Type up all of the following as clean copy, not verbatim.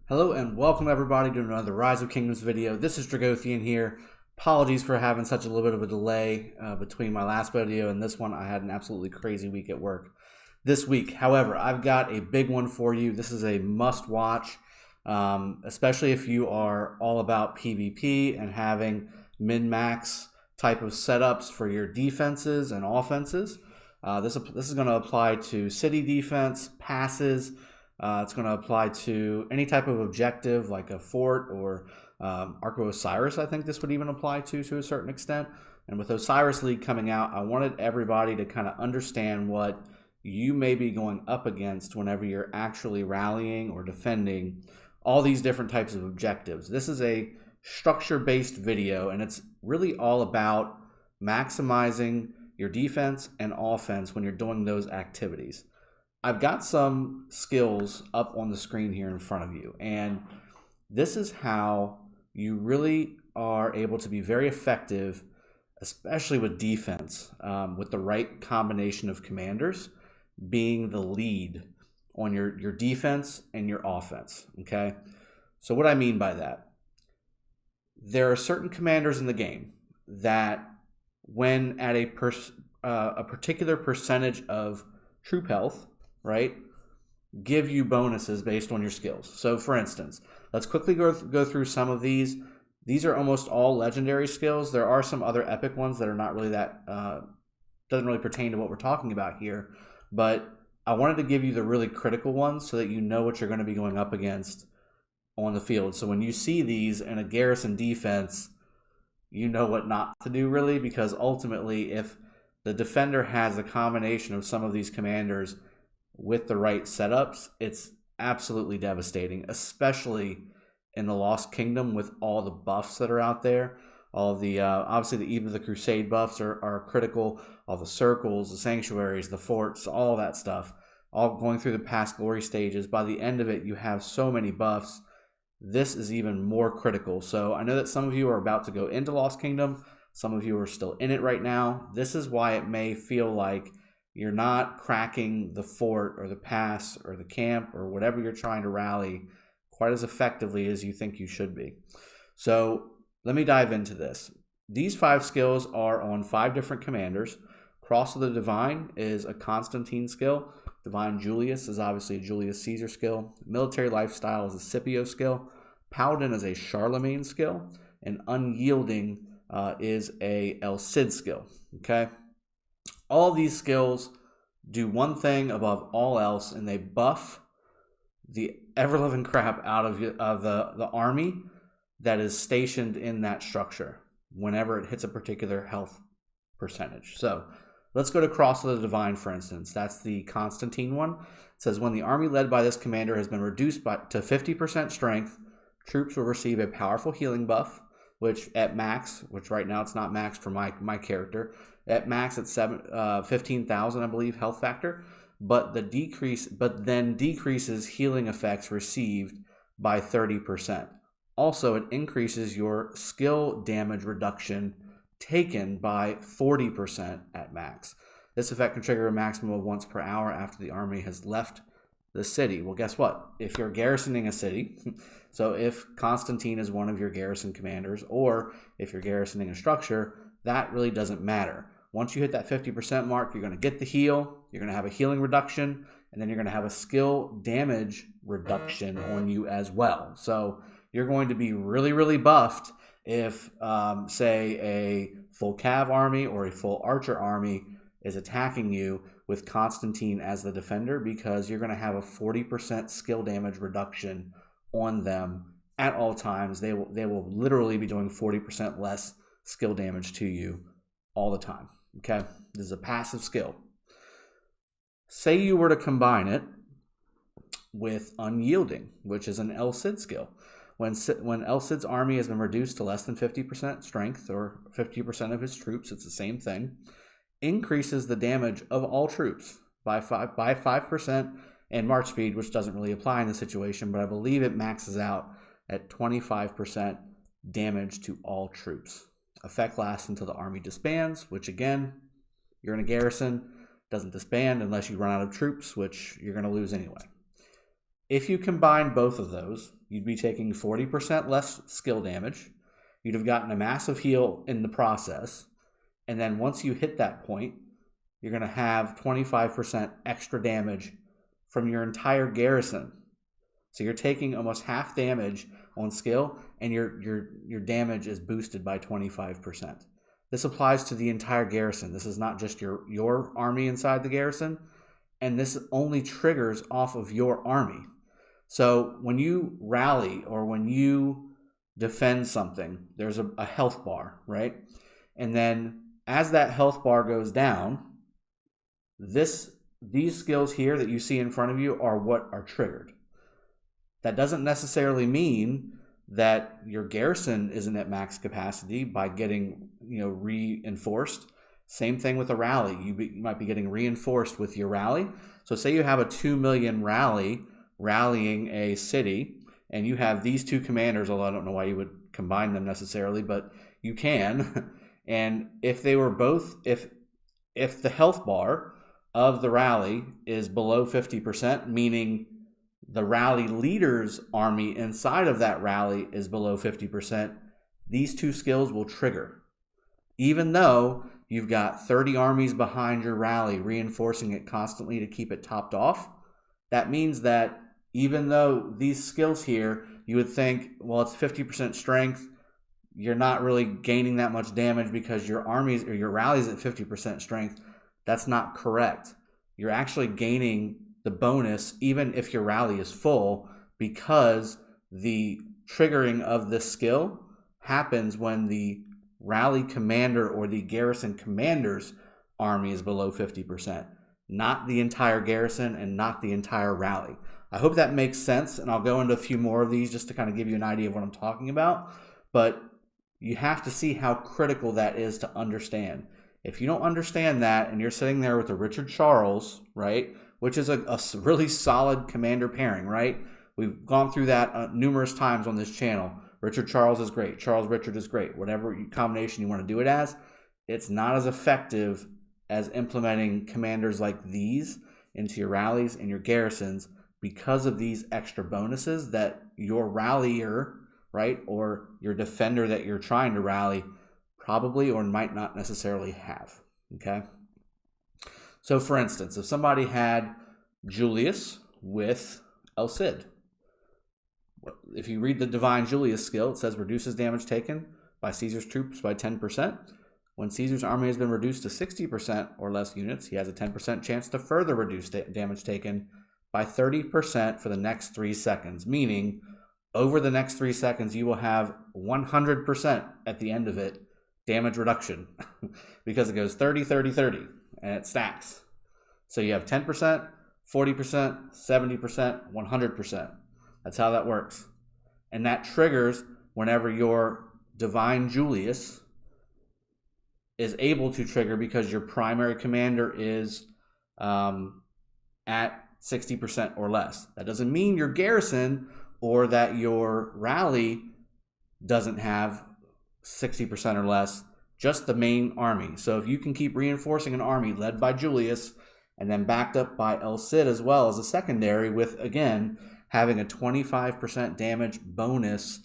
Hello and welcome everybody to another Rise of Kingdoms video. This is Dragothian here. Apologies for having such a little bit of a delay between my last video and this one. I had an absolutely crazy week at work this week. However, I've got a big one for you. This is a must watch, especially if you are all about PvP and having min-max type of setups for your defenses and offenses. This is going to apply to city defense, passes. It's going to apply to any type of objective like a fort or Arco Osiris. I think this would even apply to a certain extent. And with Osiris League coming out, I wanted everybody to kind of understand what you may be going up against whenever you're actually rallying or defending all these different types of objectives. This is a structure-based video, and it's really all about maximizing your defense and offense when you're doing those activities. I've got some skills up on the screen here in front of you, and this is how you really are able to be very effective, especially with defense, with the right combination of commanders being the lead on your defense and your offense, okay? So what I mean by that, there are certain commanders in the game that when at a particular percentage of troop health, right, give you bonuses based on your skills. So for instance, let's quickly go through some of these. These are almost all legendary skills. There are some other epic ones that are not really that, doesn't really pertain to what we're talking about here, but I wanted to give you the really critical ones so that you know what you're going to be going up against on the field. So when you see these in a Garrison defense, you know what not to do really, because ultimately if the defender has a combination of some of these commanders with the right setups, it's absolutely devastating, especially in the Lost Kingdom with all the buffs that are out there. All the obviously the Eve of the Crusade buffs are critical. All the circles, the sanctuaries, the forts, all that stuff, all going through the past glory stages. By the end of it, you have so many buffs. This is even more critical. So I know that some of you are about to go into Lost Kingdom. Some of you are still in it right now. This is why it may feel like you're not cracking the fort or the pass or the camp or whatever you're trying to rally quite as effectively as you think you should be. So let me dive into this. These 5 skills are on 5 different commanders. Cross of the Divine is a Constantine skill. Divine Julius is obviously a Julius Caesar skill. Military Lifestyle is a Scipio skill. Paladin is a Charlemagne skill. And Unyielding is a El Cid skill. Okay? All these skills do one thing above all else, and they buff the ever-loving crap out of the army that is stationed in that structure whenever it hits a particular health percentage. So let's go to Cross of the Divine, for instance. That's the Constantine one. It says, when the army led by this commander has been reduced to 50% strength, troops will receive a powerful healing buff, which at max, which right now it's not max for my character, at max it's 15,000, I believe, health factor, but then decreases healing effects received by 30%. Also, it increases your skill damage reduction taken by 40% at max. This effect can trigger a maximum of once per hour after the army has left the city. Well, guess what? If you're garrisoning a city, so if Constantine is one of your garrison commanders, or if you're garrisoning a structure, that really doesn't matter. Once you hit that 50% mark, you're going to get the heal, you're going to have a healing reduction, and then you're going to have a skill damage reduction on you as well. So you're going to be really, really buffed if, say, a full cav army or a full archer army is attacking you with Constantine as the defender, because you're going to have a 40% skill damage reduction on them at all times. They will literally be doing 40% less skill damage to you all the time. Okay, this is a passive skill. Say you were to combine it with Unyielding, which is an El Cid skill. When El Cid's army has been reduced to less than 50% strength, or 50% of his troops, it's the same thing, increases the damage of all troops by 5% and march speed, which doesn't really apply in this situation, but I believe it maxes out at 25% damage to all troops. Effect lasts until the army disbands, which again, you're in a garrison, doesn't disband unless you run out of troops, which you're going to lose anyway. If you combine both of those, you'd be taking 40% less skill damage. You'd have gotten a massive heal in the process. And then once you hit that point, you're going to have 25% extra damage from your entire garrison. So you're taking almost half damage on skill, and your damage is boosted by 25%. This applies to the entire garrison. This is not just your army inside the garrison, and this only triggers off of your army. So when you rally or when you defend something, there's a health bar, right? And then as that health bar goes down, these skills here that you see in front of you are what are triggered. That doesn't necessarily mean that your garrison isn't at max capacity by getting, reinforced. Same thing with a rally. You might be getting reinforced with your rally. So say you have a 2 million rally rallying a city, and you have these two commanders, although I don't know why you would combine them necessarily, but you can. And if they were both, if the health bar of the rally is below 50%, meaning the rally leader's army inside of that rally is below 50%, these two skills will trigger. Even though you've got 30 armies behind your rally reinforcing it constantly to keep it topped off, that means that even though these skills here, you would think, well, it's 50% strength, you're not really gaining that much damage because your armies or your rally's at 50% strength. That's not correct. You're actually gaining the bonus even if your rally is full, because the triggering of this skill happens when the rally commander or the garrison commander's army is below 50%, not the entire garrison and not the entire rally. I hope that makes sense, and I'll go into a few more of these just to kind of give you an idea of what I'm talking about, but you have to see how critical that is to understand. If you don't understand that and you're sitting there with a Richard Charles, right, which is a really solid commander pairing, right? We've gone through that numerous times on this channel. Richard Charles is great. Charles Richard is great. Whatever combination you want to do it as, it's not as effective as implementing commanders like these into your rallies and your garrisons because of these extra bonuses that your rallier, right, or your defender that you're trying to rally probably or might not necessarily have, okay? So for instance, if somebody had Julius with El Cid, if you read the Divine Julius skill, it says reduces damage taken by Caesar's troops by 10%. When Caesar's army has been reduced to 60% or less units, he has a 10% chance to further reduce damage taken by 30% for the next 3 seconds, meaning over the next 3 seconds, you will have 100% at the end of it damage reduction because it goes 30, 30, 30, and it stacks. So you have 10%, 40%, 70%, 100%. That's how that works. And that triggers whenever your Divine Julius is able to trigger because your primary commander is at 60% or less. That doesn't mean your garrison or that your rally doesn't have 60% or less, just the main army. So if you can keep reinforcing an army led by Julius and then backed up by El Cid as well as a secondary with, again, having a 25% damage bonus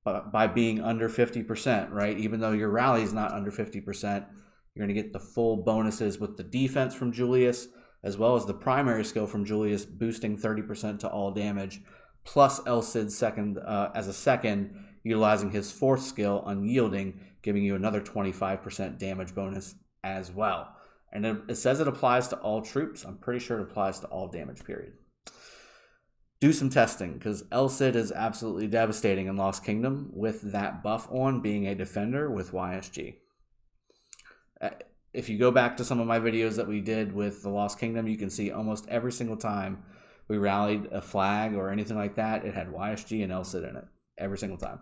by being under 50%, right? Even though your rally is not under 50%, you're going to get the full bonuses with the defense from Julius as well as the primary skill from Julius boosting 30% to all damage, plus El Cid's second as a second, utilizing his fourth skill, Unyielding, giving you another 25% damage bonus as well. And it says it applies to all troops. I'm pretty sure it applies to all damage, period. Do some testing, because El Cid is absolutely devastating in Lost Kingdom with that buff on being a defender with YSG. If you go back to some of my videos that we did with the Lost Kingdom, you can see almost every single time we rallied a flag or anything like that, it had YSG and El Cid in it. Every single time.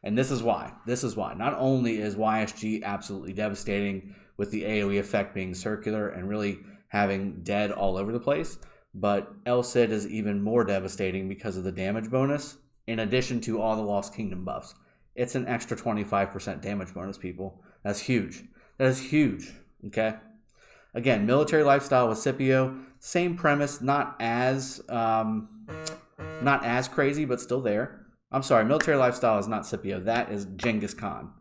And this is why. Not only is YSG absolutely devastating with the AoE effect being circular and really having dead all over the place, but El Cid is even more devastating because of the damage bonus, in addition to all the Lost Kingdom buffs. It's an extra 25% damage bonus, people. That's huge. That is huge, okay? Again, military lifestyle with Scipio, same premise, not as Not as crazy, but still there. I'm sorry, military lifestyle is not Scipio. That is Genghis Khan.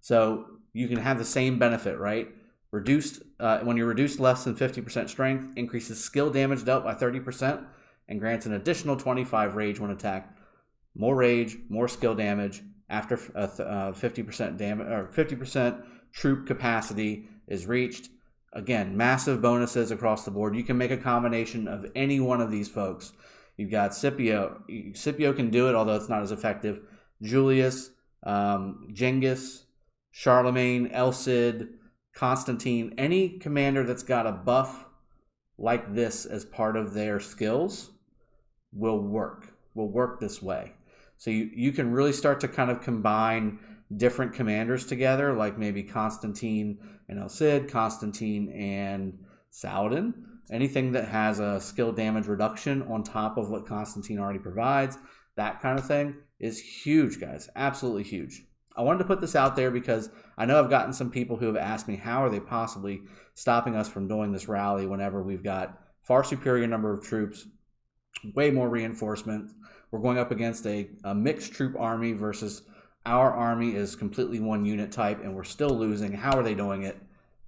So you can have the same benefit, right? Reduced when you're reduced less than 50% strength, increases skill damage dealt by 30%, and grants an additional 25 rage when attacked. More rage, more skill damage after 50% damage or 50% troop capacity is reached. Again, massive bonuses across the board. You can make a combination of any one of these folks. You've got Scipio. Scipio can do it, although it's not as effective. Julius, Genghis, Charlemagne, El Cid, Constantine. Any commander that's got a buff like this as part of their skills will work this way. So you can really start to kind of combine different commanders together, like maybe Constantine and El Cid, Constantine and Saladin. Anything that has a skill damage reduction on top of what Constantine already provides, that kind of thing is huge, guys. Absolutely huge. I wanted to put this out there because I know I've gotten some people who have asked me, how are they possibly stopping us from doing this rally whenever we've got far superior number of troops, way more reinforcements. We're going up against a mixed troop army versus our army is completely one unit type and we're still losing. How are they doing it?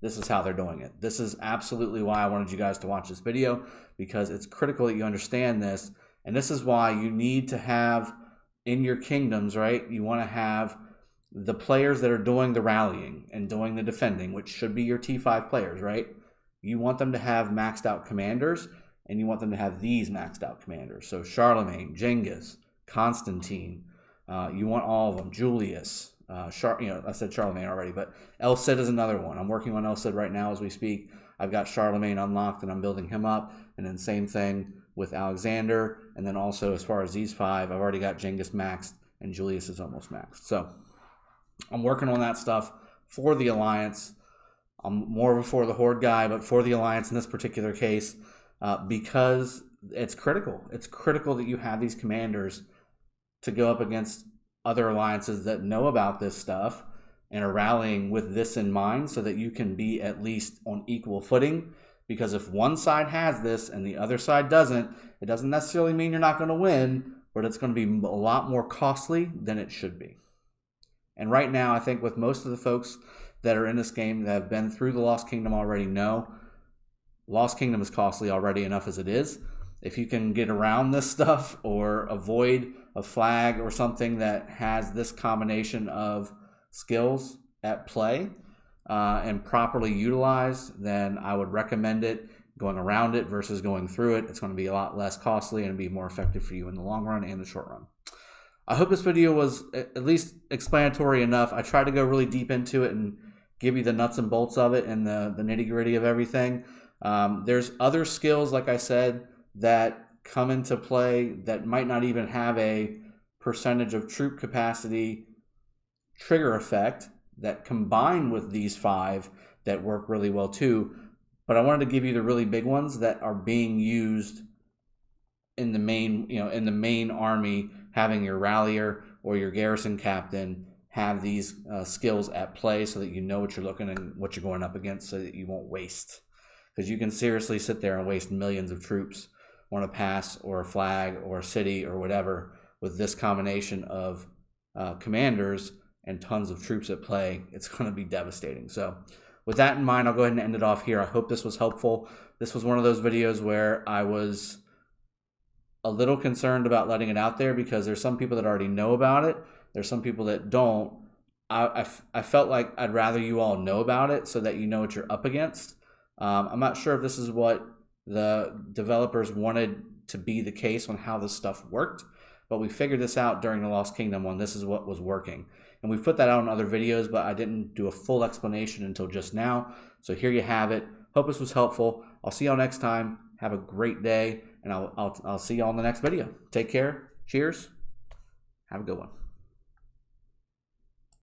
This is how they're doing it. This is absolutely why I wanted you guys to watch this video, because it's critical that you understand this. And this is why you need to have in your kingdoms, right? You want to have the players that are doing the rallying and doing the defending, which should be your T5 players, right? You want them to have maxed out commanders, and you want them to have these maxed out commanders. So Charlemagne, Genghis, Constantine, you want all of them. Julius, I said Charlemagne already, but El Cid is another one. I'm working on El Cid right now as we speak. I've got Charlemagne unlocked and I'm building him up. And then same thing with Alexander. And then also as far as these five, I've already got Genghis maxed and Julius is almost maxed. So I'm working on that stuff for the Alliance. I'm more of a for the Horde guy, but for the Alliance in this particular case, because it's critical. It's critical that you have these commanders to go up against other alliances that know about this stuff and are rallying with this in mind so that you can be at least on equal footing. Because if one side has this and the other side doesn't, it doesn't necessarily mean you're not going to win, but it's going to be a lot more costly than it should be. And right now, I think with most of the folks that are in this game that have been through the Lost Kingdom already know, Lost Kingdom is costly already enough as it is. If you can get around this stuff or avoid a flag or something that has this combination of skills at play and properly utilized, then I would recommend it, going around it versus going through it. It's going to be a lot less costly and be more effective for you in the long run and the short run. I hope this video was at least explanatory enough. I tried to go really deep into it and give you the nuts and bolts of it and the nitty-gritty of everything. There's other skills, like I said, that come into play that might not even have a percentage of troop capacity trigger effect that combine with these five that work really well too. But I wanted to give you the really big ones that are being used in the main, in the main army, having your rallier or your garrison captain have these skills at play so that you know what you're looking and what you're going up against so that you won't waste. Because you can seriously sit there and waste millions of troops on a pass or a flag or a city or whatever with this combination of commanders and tons of troops at play. It's going to be devastating. So with that in mind, I'll go ahead and end it off here. I hope this was helpful. This was one of those videos where I was a little concerned about letting it out there because there's some people that already know about it. There's some people that don't. I felt like I'd rather you all know about it so that you know what you're up against. I'm not sure if this is what the developers wanted to be the case on how this stuff worked, but we figured this out during the Lost Kingdom one. This is what was working. And we've put that out in other videos, but I didn't do a full explanation until just now. So here you have it. Hope this was helpful. I'll see y'all next time. Have a great day, and I'll see y'all in the next video. Take care. Cheers. Have a good one.